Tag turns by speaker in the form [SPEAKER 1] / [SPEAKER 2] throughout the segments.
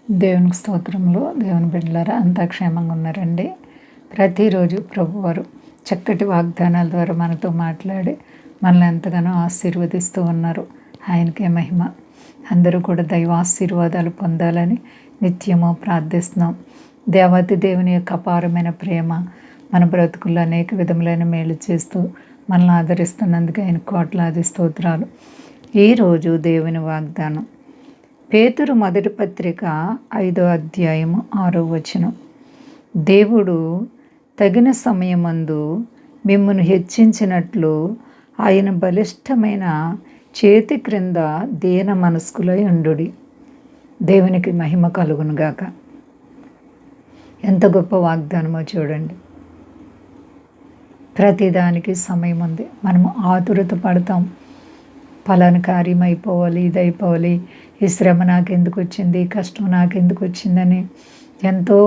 [SPEAKER 1] దేవునికి స్తోత్రంలో దేవుని బిడ్డలారా అంతా క్షేమంగా ఉన్నారండి. ప్రతిరోజు ప్రభువారు చక్కటి వాగ్దానాల ద్వారా మనతో మాట్లాడి మనల్ని ఎంతగానో ఆశీర్వదిస్తూ ఉన్నారు. ఆయనకే మహిమ. అందరూ కూడా దైవ ఆశీర్వాదాలు పొందాలని నిత్యము ప్రార్థిస్తున్నాం. దేవాతి దేవుని యొక్క అపారమైన ప్రేమ మన బ్రతుకుల్లో అనేక విధములైన మేలు చేస్తూ మనల్ని ఆదరిస్తున్నందుకు ఆయన కోట్లాది స్తోత్రాలు. ఈరోజు దేవుని వాగ్దానం పేతురు మొదటి పత్రిక 5వ అధ్యాయము 6వ వచనం. దేవుడు తగిన సమయమందు మిమ్మును హెచ్చించినట్లు ఆయన బలిష్టమైన చేతి క్రింద దీన మనస్కులై ఉండుడి. దేవునికి మహిమ కలుగునుగాక. ఎంత గొప్ప వాగ్దానమో చూడండి. ప్రతిదానికి సమయం ఉంది. మనము ఆతురత పడతాం. ఫలాని కార్యం అయిపోవాలి, ఇది అయిపోవాలి, ఈ శ్రమ నాకెందుకు వచ్చింది, కష్టం నాకెందుకు వచ్చిందని ఎంతో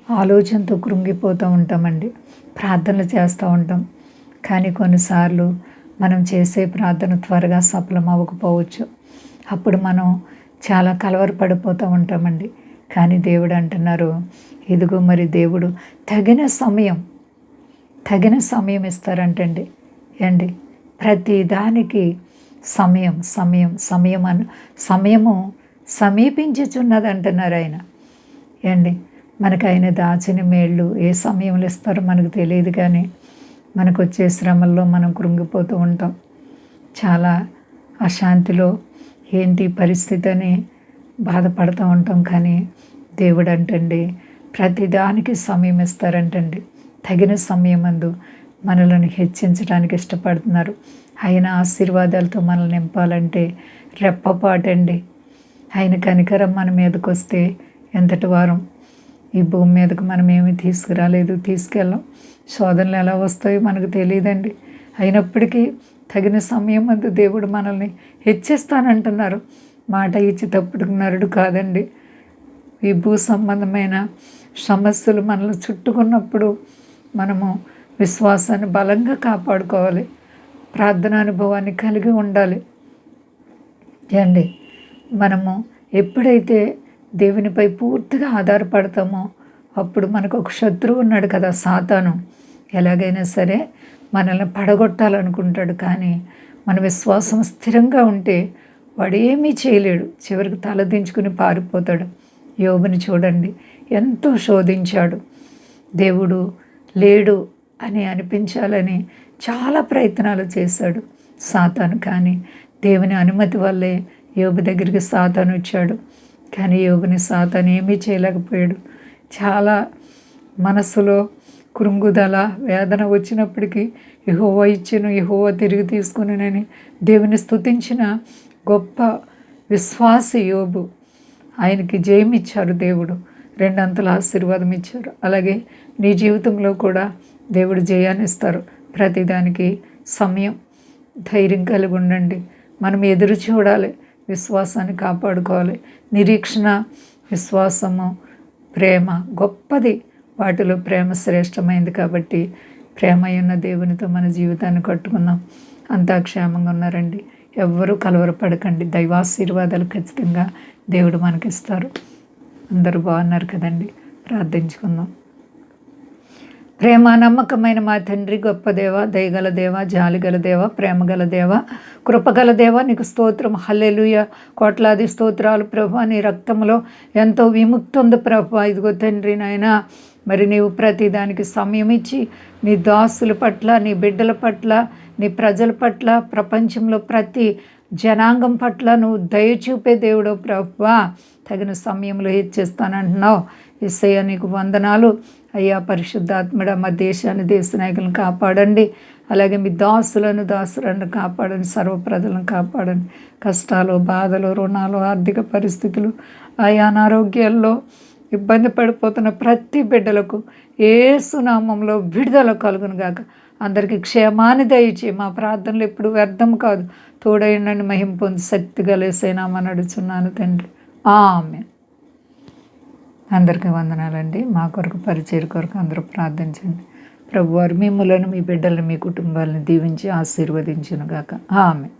[SPEAKER 1] ఆలోచనతో కృంగిపోతూ ఉంటామండి. ప్రార్థనలు చేస్తూ ఉంటాం. కానీ కొన్నిసార్లు మనం చేసే ప్రార్థన త్వరగా సఫలం అవ్వకపోవచ్చు. అప్పుడు మనం చాలా కలవరపడిపోతూ ఉంటామండి. కానీ దేవుడు అంటున్నారు, ఇదిగో మరి దేవుడు తగిన సమయం ఇస్తారంటండి. ప్రతి దానికి సమయము సమీపించుచున్నది అంటున్నారు ఆయన. మనకు ఆయన దాచిన మేళ్ళు ఏ సమయంలో ఇస్తారో మనకు తెలియదు. కానీ మనకు వచ్చే శ్రమల్లో మనం కృంగిపోతూ ఉంటాం. చాలా అశాంతిలో ఏంటి పరిస్థితి అని బాధపడుతూ ఉంటాం. కానీ దేవుడు అంటండి ప్రతిదానికి సమయం ఇస్తారంటండి. తగిన సమయమందు మనలను హెచ్చించడానికి ఇష్టపడుతున్నారు. ఆయన ఆశీర్వాదాలతో మనల్ని నింపాలంటే రెప్పపాటండి. ఆయన కనికరం మన మీదకి వస్తే ఎంతటి వారం. ఈ భూమి మీదకు మనం ఏమీ తీసుకురాలేదు, తీసుకెళ్ళాం. శోధనలు ఎలా వస్తాయో మనకు తెలియదండి. అయినప్పటికీ తగిన సమయం అందు దేవుడు మనల్ని హెచ్చిస్తానంటున్నారు. మాట ఇచ్చి తప్పుడుకున్నారుడు కాదండి. ఈ భూ సంబంధమైన సమస్యలు మనల్ని చుట్టుకున్నప్పుడు మనము విశ్వాసాన్ని బలంగా కాపాడుకోవాలి. ప్రార్థన అనుభవాన్ని కలిగి ఉండాలి. మనము ఎప్పుడైతే దేవునిపై పూర్తిగా ఆధారపడతామో అప్పుడు మనకు ఒక శత్రువు ఉన్నాడు కదా, సాతాను. ఎలాగైనా సరే మనల్ని పడగొట్టాలనుకుంటాడు. కానీ మన విశ్వాసం స్థిరంగా ఉంటే వాడు ఏమీ చేయలేడు. చివరికి తలదించుకుని పారిపోతాడు. యోబుని చూడండి, ఎంతో శోధించాడు. దేవుడు లేడు అని అనిపించాలని చాలా ప్రయత్నాలు చేశాడు సాతాను. కానీ దేవుని అనుమతి వల్లే యోబు దగ్గరికి సాతాను వచ్చాడు. కానీ యోబుని సాతాను ఏమీ చేయలేకపోయాడు. చాలా మనసులో కృంగుదల వేదన వచ్చినప్పటికీ యెహోవా ఇచ్చెను, యెహోవా తిరిగి తీసుకునేనని దేవుని స్తుతించిన గొప్ప విశ్వాసి యోబు. ఆయనకి జయం ఇచ్చారు దేవుడు, 2 అంతల ఆశీర్వాదం ఇచ్చారు. అలాగే నీ జీవితంలో కూడా దేవుడు జయాన్ని ఇస్తారు. ప్రతిదానికి సమయం. ధైర్యం కలిగి ఉండండి. మనం ఎదురు చూడాలి, విశ్వాసాన్ని కాపాడుకోవాలి. నిరీక్షణ, విశ్వాసము, ప్రేమ గొప్పది. వాటిలో ప్రేమ శ్రేష్టమైంది. కాబట్టి ప్రేమ ఉన్న దేవునితో మన జీవితాన్ని కట్టుకుందాం. అంతా క్షేమంగా ఉన్నారండి. ఎవ్వరూ కలవరపడకండి. దైవాశీర్వాదాలు ఖచ్చితంగా దేవుడు మనకిస్తారు. అందరూ బాగున్నారు కదండి. ప్రార్థించుకుందాం. ప్రేమ నమ్మకమైన మా తండ్రి, గొప్ప దేవ, దయగల దేవ, జాలిగల దేవ, ప్రేమగల దేవ, కృపగల దేవ, నీకు స్తోత్రం. హల్లెలూయా. కోట్లాది స్తోత్రాలు ప్రభా. నీ రక్తంలో ఎంతో విముక్తి ఉంది ప్రభా. ఇదిగో తండ్రి నాయన, మరి నీవు ప్రతిదానికి సమయం ఇచ్చి నీ దాసుల పట్ల, నీ బిడ్డల పట్ల, నీ ప్రజల పట్ల, ప్రపంచంలో ప్రతి జనాంగం పట్ల నువ్వు దయ చూపే దేవుడు ప్రభా. తగిన సమయంలో హెచ్చిస్తానంటున్నావు. యేసయ్య నీకు వందనాలు అయ్యా. పరిశుద్ధాత్మడ మా దేశాన్ని, దేశ నాయకులను కాపాడండి. అలాగే మీ దాసులను కాపాడండి. సర్వ ప్రజలను కాపాడండి. కష్టాలు, బాధలు, రుణాలు, ఆర్థిక పరిస్థితులు, ఆయా అనారోగ్యాల్లో ఇబ్బంది పడిపోతున్న ప్రతి బిడ్డలకు యేసు నామములో విడుదల కలుగును గాక. అందరికీ క్షేమాన్ని దయచి మా ప్రార్థనలు ఎప్పుడు వ్యర్థం కాదు. తోడైండని మహిమ పొంది శక్తి గలేసేనామని అడుగుచున్నాను తండ్రి. ఆమేన్. అందరికీ వందనాలండి. మా కొరకు పరిచయం కొరకు అందరూ ప్రార్థించండి. ప్రభువారు మిమ్ములను, మీ బిడ్డలను, మీ కుటుంబాలను దీవించి ఆశీర్వదించును గాక. ఆమేన్.